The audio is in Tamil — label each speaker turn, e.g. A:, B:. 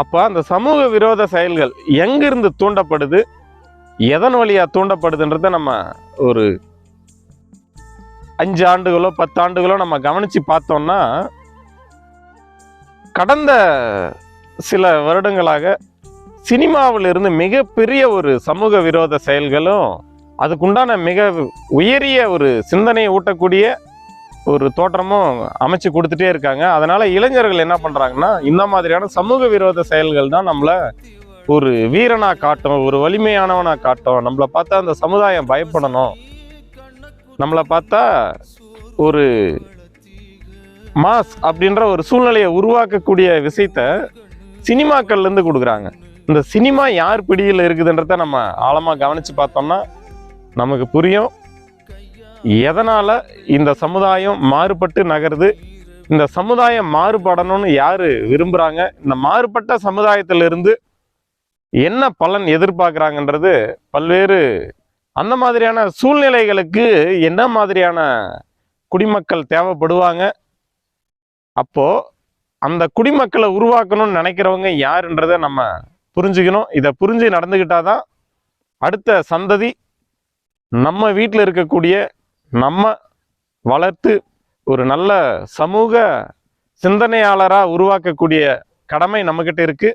A: அப்போ அந்த சமூக விரோத செயல்கள் எங்கிருந்து தூண்டப்படுது, எதன் வழியா தூண்டப்படுதுன்றத நம்ம ஒரு 5 ஆண்டுகளோ 10 ஆண்டுகளோ நம்ம கவனிச்சு பார்த்தோம்னா, கடந்த சில வருடங்களாக சினிமாவிலிருந்து மிகப்பெரிய ஒரு சமூக விரோத செயல்களும், அதுக்குண்டான மிக உயரிய ஒரு சிந்தனையை ஊட்டக்கூடிய ஒரு தோற்றமும் அமைச்சு கொடுத்துட்டே இருக்காங்க. அதனால இளைஞர்கள் என்ன பண்றாங்கன்னா, இந்த மாதிரியான சமூக விரோத செயல்கள் தான் நம்மள ஒரு வீரனா காட்டும், ஒரு வலிமையானவனா காட்டும். நம்மளை பார்த்தா அந்த சமுதாயம் பயப்படணும், நம்மளை பார்த்தா ஒரு மாஸ் அப்படின்ற ஒரு சூழ்நிலையை உருவாக்கக்கூடிய விஷயத்த சினிமாக்கள்ல இருந்து கொடுக்குறாங்க. இந்த சினிமா யார் பிடியில் இருக்குதுன்றத நம்ம ஆழமா கவனிச்சு பார்த்தோம்னா நமக்கு புரியும், எதனால இந்த சமுதாயம் மாறுபட்டு நகருது, இந்த சமுதாயம் மாறுபடணும்னு யாரு விரும்புறாங்க, இந்த மாறுபட்ட சமுதாயத்திலிருந்து என்ன பலன் எதிர்பார்க்குறாங்கன்றது பல்வேறு அந்த மாதிரியான சூழ்நிலைகளுக்கு என்ன மாதிரியான குடிமக்கள் தேவைப்படுவாங்க, அப்போ அந்த குடிமக்களை உருவாக்கணும்னு நினைக்கிறவங்க யாருன்றதை நம்ம புரிஞ்சுக்கணும். இதை புரிஞ்சு நடந்துக்கிட்டாதான் அடுத்த சந்ததி நம்ம வீட்டில் இருக்கக்கூடிய நம்ம வளர்த்து ஒரு நல்ல சமூக சிந்தனையாளராக உருவாக்கக்கூடிய கடமை நம்மக்கிட்ட இருக்கு.